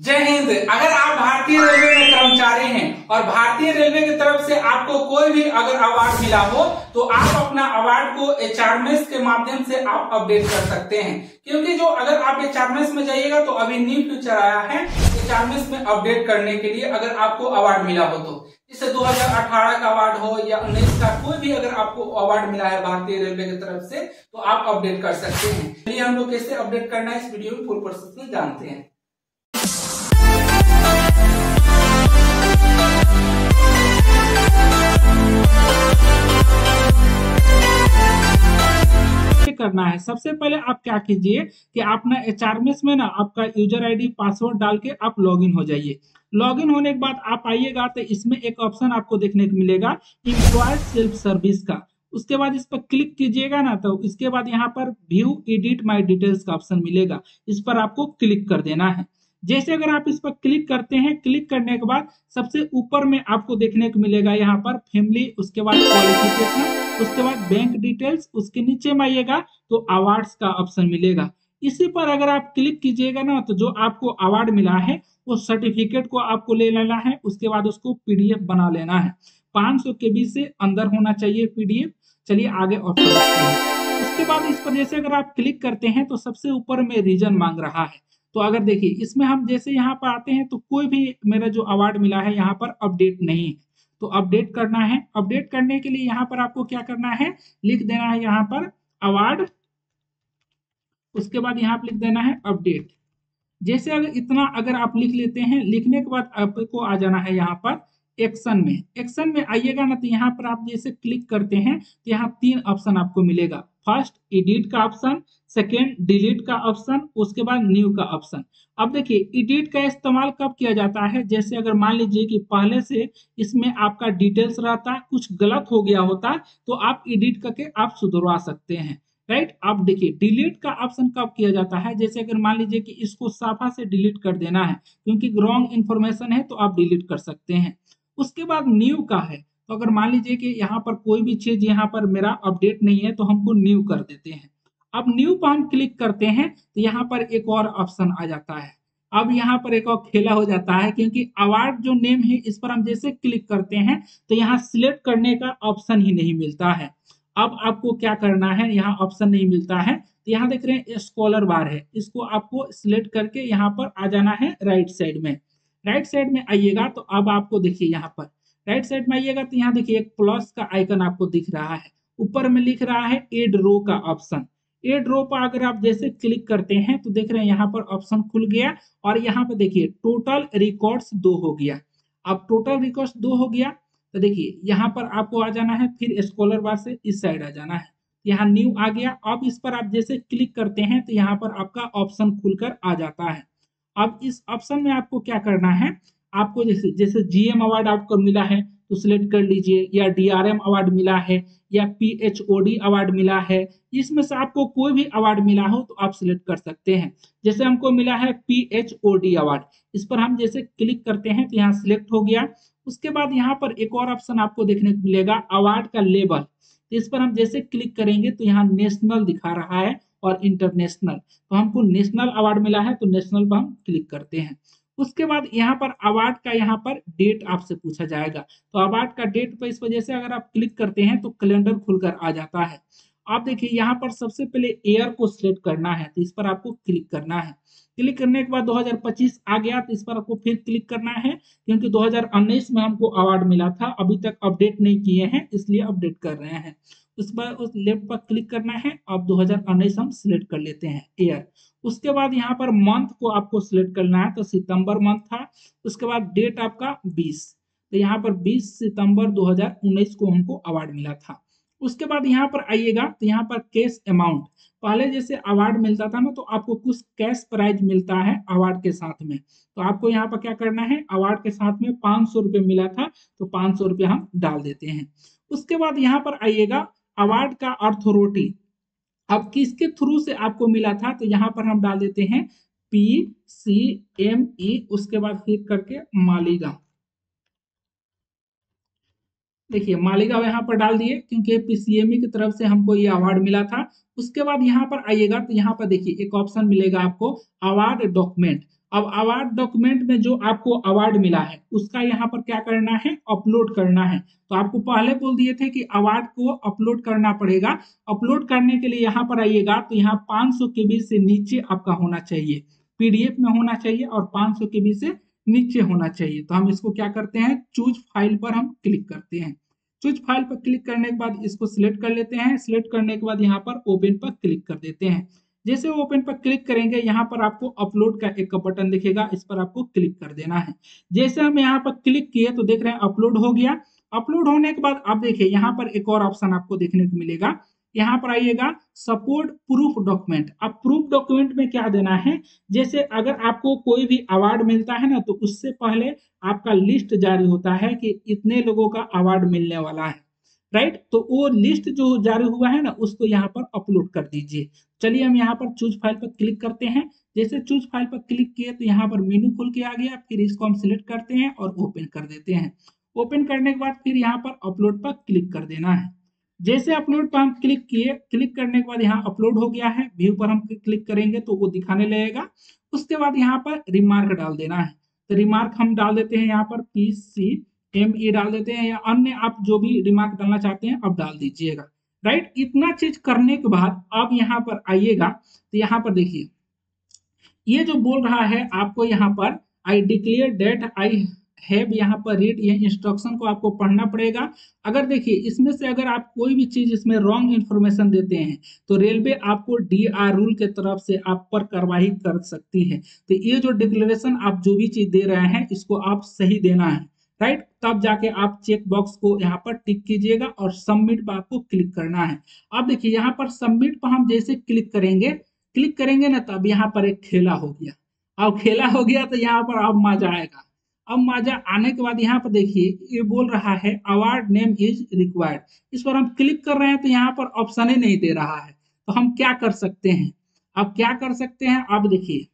जय हिंद। अगर आप भारतीय रेलवे में कर्मचारी हैं और भारतीय रेलवे की तरफ से आपको कोई भी अगर अवार्ड मिला हो तो आप अपना अवार्ड को एचआरएमएस के माध्यम से आप अपडेट कर सकते हैं। क्योंकि जो अगर आप एचआरएमएस में जाइएगा तो अभी न्यू फीचर आया है एचआरएमएस में अपडेट करने के लिए। अगर आपको अवार्ड मिला हो तो जैसे 2018 का अवार्ड हो या 19 का कोई भी अगर आपको अवार्ड मिला है भारतीय रेलवे की तरफ से तो आप अपडेट कर सकते हैं। चलिए हम लोग कैसे अपडेट करना है इस वीडियो में फुल प्रोसेस में जानते हैं। करना है सबसे पहले आप क्या कीजिए कि आप ना एचआरएमएस में ना आपका यूजर आईडी पासवर्ड डाल के आप लॉगिन हो जाइए। लॉगिन होने के बाद आप आइएगा तो इसमें एक ऑप्शन आपको देखने को मिलेगा एम्प्लॉय सेल्फ सर्विस का। उसके बाद इस पर क्लिक कीजिएगा ना तो इसके बाद यहाँ पर व्यू एडिट माय डिटेल्स का ऑप्शन मिलेगा, इस पर आपको क्लिक कर देना है। जैसे अगर आप इस पर क्लिक करते हैं, क्लिक करने के बाद सबसे ऊपर में आपको देखने को मिलेगा यहाँ पर फैमिली, उसके बाद क्वालिफिकेशन, उसके बाद बैंक डिटेल्स, उसके नीचे में आइएगा तो अवार्ड्स का ऑप्शन मिलेगा। इसी पर अगर आप क्लिक कीजिएगा ना तो जो आपको अवार्ड मिला है वो सर्टिफिकेट को आपको ले लेना है। उसके बाद उसको पीडीएफ बना लेना है, 500 केबी से अंदर होना चाहिए पीडीएफ। चलिए आगे ऑप्शन देखते हैं। उसके बाद इस पर जैसे अगर आप क्लिक करते हैं तो सबसे ऊपर में रीजन मांग रहा है। तो अगर देखिए इसमें हम जैसे यहाँ पर आते हैं तो कोई भी मेरा जो अवार्ड मिला है यहाँ पर अपडेट नहीं है, तो अपडेट करना है। अपडेट करने के लिए यहाँ पर आपको क्या करना है, लिख देना है यहाँ पर अवार्ड, उसके बाद यहाँ पर लिख देना है अपडेट। जैसे अगर इतना अगर आप लिख लेते हैं, लिखने के बाद आपको आ जाना है यहाँ पर एक्शन में। एक्शन में आइएगा ना तो यहाँ पर आप जैसे क्लिक करते हैं तो यहाँ 3 ऑप्शन आपको मिलेगा। फर्स्ट एडिट का ऑप्शन, सेकेंड डिलीट का ऑप्शन, उसके बाद न्यू का ऑप्शन। अब देखिए एडिट का इस्तेमाल कब किया जाता है, जैसे अगर मान लीजिए कि पहले से इसमें आपका डिटेल्स रहता, कुछ गलत हो गया होता तो आप एडिट करके आप सुधरवा सकते हैं, राइट। अब देखिए डिलीट का ऑप्शन कब किया जाता है, जैसे अगर मान लीजिए कि इसको साफा से डिलीट कर देना है क्योंकि रॉन्ग इन्फॉर्मेशन है तो आप डिलीट कर सकते हैं। उसके बाद न्यू का है, तो अगर मान लीजिए कि यहाँ पर कोई भी चीज यहाँ पर मेरा अपडेट नहीं है तो हमको न्यू कर देते हैं। अब न्यू पर हम क्लिक करते हैं तो यहाँ पर एक और ऑप्शन आ जाता है। अब यहाँ पर एक और खेला हो जाता है क्योंकि अवार्ड जो नेम है इस पर हम जैसे क्लिक करते हैं तो यहाँ सिलेक्ट करने का ऑप्शन ही नहीं मिलता है। अब आपको क्या करना है, यहाँ ऑप्शन नहीं मिलता है तो यहाँ देख रहे हैं स्कॉलर बार है, इसको आपको सिलेक्ट करके यहाँ पर आ जाना है राइट साइड में। राइट साइड में आइएगा तो अब आपको देखिए यहाँ पर राइट साइड में आइएगा तो यहाँ देखिए एक प्लस का आइकन आपको दिख रहा है, ऊपर में लिख रहा है एड रो का ऑप्शन। एड रो पर अगर आप जैसे क्लिक करते हैं तो देख रहे हैं यहाँ पर ऑप्शन खुल गया और यहाँ पर देखिए टोटल रिकॉर्ड्स 2 हो गया। अब टोटल रिकॉर्ड्स 2 हो गया तो देखिए यहाँ पर आपको आ जाना है, फिर स्क्रॉलर बार से इस साइड आ जाना है, यहाँ न्यू आ गया। अब इस पर आप जैसे क्लिक करते हैं तो यहाँ पर आपका ऑप्शन खुलकर आ जाता है। अब इस ऑप्शन में आपको क्या करना है, आपको जैसे जैसे जीएम अवार्ड आपको मिला है तो सिलेक्ट कर लीजिए, या डीआरएम अवार्ड मिला है या पीएचओडी अवार्ड मिला है, इसमें से आपको कोई भी अवार्ड मिला हो तो आप सिलेक्ट कर सकते हैं। जैसे हमको मिला है पीएचओडी अवार्ड, इस पर हम जैसे क्लिक करते हैं तो यहाँ सिलेक्ट हो गया। उसके बाद यहाँ पर एक और ऑप्शन आपको देखने को मिलेगा अवार्ड का लेबल, तो इस पर हम जैसे क्लिक करेंगे तो यहाँ नेशनल दिखा रहा है और इंटरनेशनल, तो हमको नेशनल अवार्ड मिला है तो नेशनल पर हम क्लिक करते हैं। उसके बाद यहाँ पर अवार्ड का यहाँ पर डेट आपसे पूछा जाएगा, तो अवार्ड का डेट पर इस वजह से अगर आप क्लिक करते हैं तो कैलेंडर खुलकर आ जाता है। आप देखिए यहाँ पर सबसे पहले ईयर को सिलेक्ट करना है तो इस पर आपको क्लिक करना है। क्लिक करने के बाद 2025 आ गया तो इस पर आपको फिर क्लिक करना है क्योंकि 2019 में हमको अवार्ड मिला था, अभी तक अपडेट नहीं किए हैं इसलिए अपडेट कर रहे हैं। उस पर उस लेफ्ट पर क्लिक करना है। अब 2019 हम सिलेक्ट कर लेते हैं ईयर। उसके बाद यहाँ पर मंथ को आपको सिलेक्ट करना है तो सितंबर मंथ था। उसके बाद डेट आपका 20, तो यहाँ पर 20 सितंबर 2019 को हमको अवार्ड मिला था। उसके बाद यहाँ पर आइएगा तो यहाँ पर कैश अमाउंट, पहले जैसे अवार्ड मिलता था ना तो आपको कुछ कैश प्राइज मिलता है अवार्ड के साथ में, तो आपको यहाँ पर क्या करना है, अवार्ड के साथ में 500 रुपये मिला था तो 500 रुपये हम डाल देते हैं। उसके बाद यहाँ पर आइएगा अवार्ड का अथॉरिटी, अब किसके थ्रू से आपको मिला था तो यहाँ पर हम डाल देते हैं PCME, उसके बाद क्लिक करके मालीगांव। देखिए मालीगांव यहाँ पर डाल दिए क्योंकि पीसीएमई की तरफ से हमको ये अवार्ड मिला था। उसके बाद यहाँ पर आइएगा तो यहाँ पर देखिए एक ऑप्शन मिलेगा आपको अवार्ड डॉक्यूमेंट। अब अवार्ड डॉक्यूमेंट में जो आपको अवार्ड मिला है उसका यहाँ पर क्या करना है, अपलोड करना है। तो आपको पहले बोल दिए थे कि अवार्ड को अपलोड करना पड़ेगा। अपलोड करने के लिए यहाँ पर आइएगा तो यहाँ 500 केबी से नीचे आपका होना चाहिए, पीडीएफ में होना चाहिए और 500 केबी से नीचे होना चाहिए। तो हम इसको क्या करते हैं, चूज फाइल पर हम क्लिक करते हैं। चूज फाइल पर क्लिक करने के बाद इसको सिलेक्ट कर लेते हैं। सिलेक्ट करने के बाद यहाँ पर ओपन पर क्लिक कर देते हैं। जैसे ओपन पर क्लिक करेंगे यहाँ पर आपको अपलोड का एक बटन दिखेगा, इस पर आपको क्लिक कर देना है। जैसे हम यहाँ पर क्लिक किए तो देख रहे हैं अपलोड हो गया। अपलोड होने के बाद आप देखिए यहाँ पर एक और ऑप्शन आपको देखने को मिलेगा। यहाँ पर आइएगा सपोर्ट प्रूफ डॉक्यूमेंट। अब प्रूफ डॉक्यूमेंट में क्या देना है, जैसे अगर आपको कोई भी अवार्ड मिलता है ना तो उससे पहले आपका लिस्ट जारी होता है कि इतने लोगों का अवार्ड मिलने वाला है, राइट। तो वो लिस्ट जो जारी हुआ है ना उसको यहाँ पर अपलोड कर दीजिए। चलिए हम यहाँ पर चूज फाइल पर क्लिक करते हैं। जैसे चूज फाइल पर क्लिक किए तो यहाँ पर मेनू खुल के आ गया, फिर इसको हम सिलेक्ट करते हैं और ओपन कर देते हैं। ओपन करने के बाद फिर यहाँ पर अपलोड पर क्लिक कर देना है। जैसे अपलोड पर हम क्लिक किए, क्लिक करने के बाद यहाँ अपलोड हो गया है। व्यू पर हम क्लिक करेंगे तो वो दिखाने लगेगा। उसके बाद यहाँ पर रिमार्क डाल देना है। तो रिमार्क हम डाल देते हैं यहाँ पर PCME डाल देते हैं, या अन्य आप जो भी रिमार्क डालना चाहते हैं अब डाल दीजिएगा, राइट। इतना चीज करने के बाद अब यहाँ पर आइएगा तो यहाँ पर देखिए ये जो बोल रहा है आपको यहाँ पर I declare that I have यहाँ पर रीड, ये इंस्ट्रक्शन को आपको पढ़ना पड़ेगा। अगर देखिए इसमें से अगर आप कोई भी चीज इसमें रॉन्ग इन्फॉर्मेशन देते हैं तो रेलवे आपको DR रूल के तरफ से आप पर कार्रवाई कर सकती है। तो ये जो डिक्लेरेशन आप जो भी चीज दे रहे हैं इसको आप सही देना है, राइट। तब जाके आप चेक बॉक्स को यहाँ पर टिक कीजिएगा और सबमिट पर आपको क्लिक करना है। अब देखिए यहाँ पर सबमिट पर हम जैसे क्लिक करेंगे ना तब यहाँ पर एक खेला हो गया। अब खेला हो गया तो यहाँ पर अब मजा आएगा। अब मजा आने के बाद यहाँ पर देखिए ये बोल रहा है अवार्ड नेम इज रिक्वायर्ड। इस पर हम क्लिक कर रहे हैं तो यहाँ पर ऑप्शन ही नहीं दे रहा है। तो हम क्या कर सकते हैं, अब क्या कर सकते हैं, अब देखिए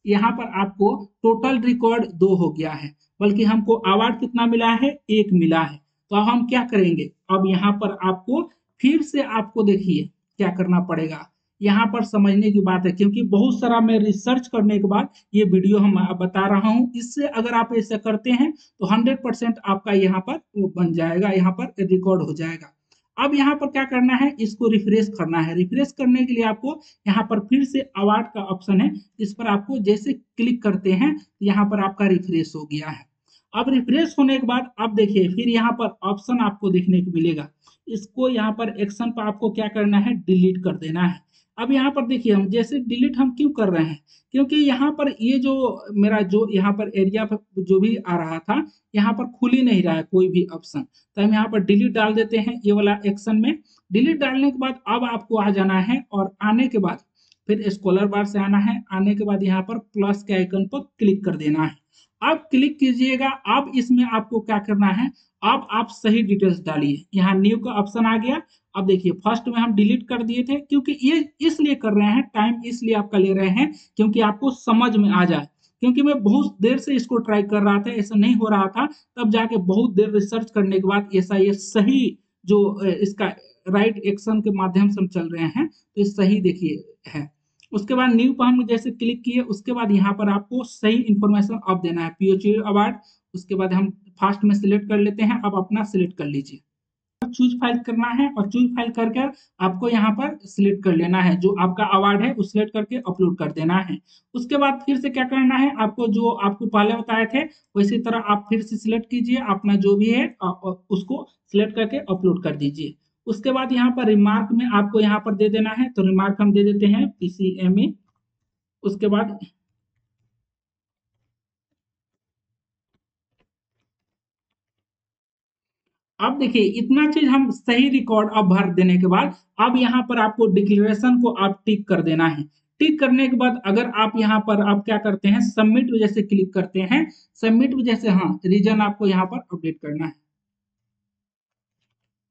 यहाँ पर आपको टोटल रिकॉर्ड 2 हो गया है, बल्कि हमको अवार्ड कितना मिला है, 1 मिला है। तो अब हम क्या करेंगे, अब यहाँ पर आपको फिर से आपको देखिए क्या करना पड़ेगा। यहाँ पर समझने की बात है क्योंकि बहुत सारा मैं रिसर्च करने के बाद ये वीडियो हम बता रहा हूँ। इससे अगर आप ऐसा करते हैं तो 100% आपका यहाँ पर वो बन जाएगा, यहाँ पर रिकॉर्ड हो जाएगा। अब यहाँ पर क्या करना है, इसको रिफ्रेश करना है। रिफ्रेश करने के लिए आपको यहाँ पर फिर से अवार्ड का ऑप्शन है, इस पर आपको जैसे क्लिक करते हैं यहाँ पर आपका रिफ्रेश हो गया है। अब रिफ्रेश होने के बाद अब देखिए फिर यहाँ पर ऑप्शन आपको देखने को मिलेगा। इसको यहाँ पर एक्शन पर आपको क्या करना है, डिलीट कर देना है। अब यहाँ पर देखिए हम जैसे डिलीट हम क्यों कर रहे हैं, क्योंकि यहाँ पर ये जो मेरा जो यहाँ पर एरिया पर जो भी आ रहा था यहाँ पर खुल ही नहीं रहा है कोई भी ऑप्शन। तो हम यहाँ पर डिलीट डाल देते हैं ये वाला एक्शन में। डिलीट डालने के बाद अब आपको आ जाना है और आने के बाद फिर स्क्रॉलर बार से आना है। आने के बाद यहाँ पर प्लस के आइकन पर क्लिक कर देना है। अब क्लिक कीजिएगा। अब इसमें आपको क्या करना है, अब आप सही डिटेल्स डालिए। यहाँ न्यू का ऑप्शन आ गया। अब देखिए फर्स्ट में हम डिलीट कर दिए थे क्योंकि ये इसलिए कर रहे हैं, टाइम इसलिए आपका ले रहे हैं क्योंकि आपको समझ में आ जाए। क्योंकि मैं बहुत देर से इसको ट्राई कर रहा था, ऐसा नहीं हो रहा था, तब जाके बहुत देर रिसर्च करने के बाद ऐसा ये सही जो इसका राइट एक्शन के माध्यम से हम चल रहे हैं तो ये सही देखिए है। उसके बाद न्यू पर हम जैसे क्लिक किए उसके बाद यहाँ पर आपको सही इंफॉर्मेशन अब देना है, POC अवार्ड। उसके बाद हम फास्ट में सिलेक्ट कर लेते हैं। अब अपना सिलेक्ट कर लीजिए, चूज फाइल करना है और चूज फाइल करके आपको यहाँ पर सिलेक्ट कर लेना है जो आपका अवार्ड है, उस सिलेक्ट करके अपलोड कर देना है। उसके बाद फिर से क्या करना है, आपको जो आपको पहले बताए थे वैसी तरह आप फिर से सिलेक्ट कीजिए, अपना जो भी है उसको सिलेक्ट करके अपलोड कर दीजिए। उसके बाद यहाँ पर रिमार्क में आपको यहाँ पर दे देना है, तो रिमार्क हम दे देते हैं PCME। उसके बाद अब देखिए इतना चीज हम सही रिकॉर्ड अब भर देने के बाद अब यहाँ पर आपको डिक्लेरेशन को आप टिक कर देना है। टिक करने के बाद अगर आप यहाँ पर आप क्या करते हैं, सबमिट जैसे क्लिक करते हैं, सबमिट जैसे हाँ रीजन आपको यहाँ पर अपडेट करना है।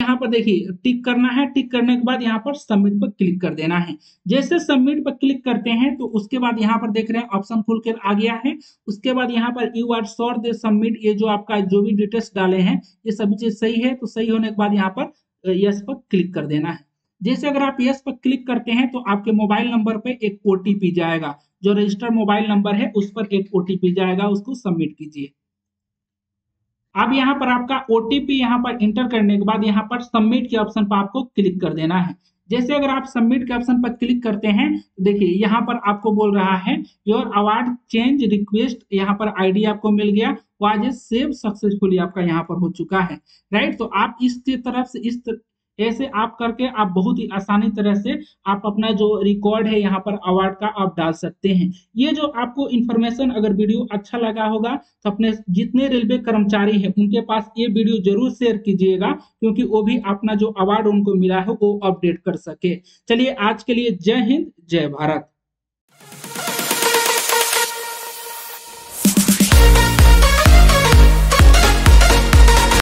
यहाँ पर देखिए टिक करना है। टिक करने के बाद यहाँ पर सबमिट पर क्लिक कर देना है। जैसे सबमिट पर क्लिक करते हैं तो उसके बाद यहाँ पर देख रहे हैं ऑप्शन खुल कर आ गया है। उसके बाद यहाँ पर you are sure they submit, ये जो आपका जो भी डिटेल्स डाले हैं ये सभी चीज सही है। तो सही होने के बाद यहाँ पर यस पर क्लिक कर देना है। जैसे अगर आप यस पर क्लिक करते हैं तो आपके मोबाइल नंबर पे एक OTP जाएगा, जो रजिस्टर्ड मोबाइल नंबर है उस पर एक ओटीपी जाएगा, उसको सबमिट कीजिए। अब यहाँ पर आपका ओटीपी यहाँ पर इंटर करने के बाद यहाँ पर सबमिट के ऑप्शन पर आपको क्लिक कर देना है। जैसे अगर आप सबमिट के ऑप्शन पर क्लिक करते हैं तो देखिए यहाँ पर आपको बोल रहा है योर अवार्ड चेंज रिक्वेस्ट, यहाँ पर आईडी आपको मिल गया, वाज इज सेव सक्सेसफुली आपका यहाँ पर हो चुका है। राइट, तो आप इस तरफ से ऐसे आप करके आप बहुत ही आसानी तरह से आप अपना जो रिकॉर्ड है यहाँ पर अवार्ड का आप डाल सकते हैं। ये जो आपको इन्फॉर्मेशन अगर वीडियो अच्छा लगा होगा तो अपने जितने रेलवे कर्मचारी हैं उनके पास ये वीडियो जरूर शेयर कीजिएगा, क्योंकि वो भी अपना जो अवार्ड उनको मिला है वो अपडेट कर सके। चलिए आज के लिए जय हिंद जय भारत।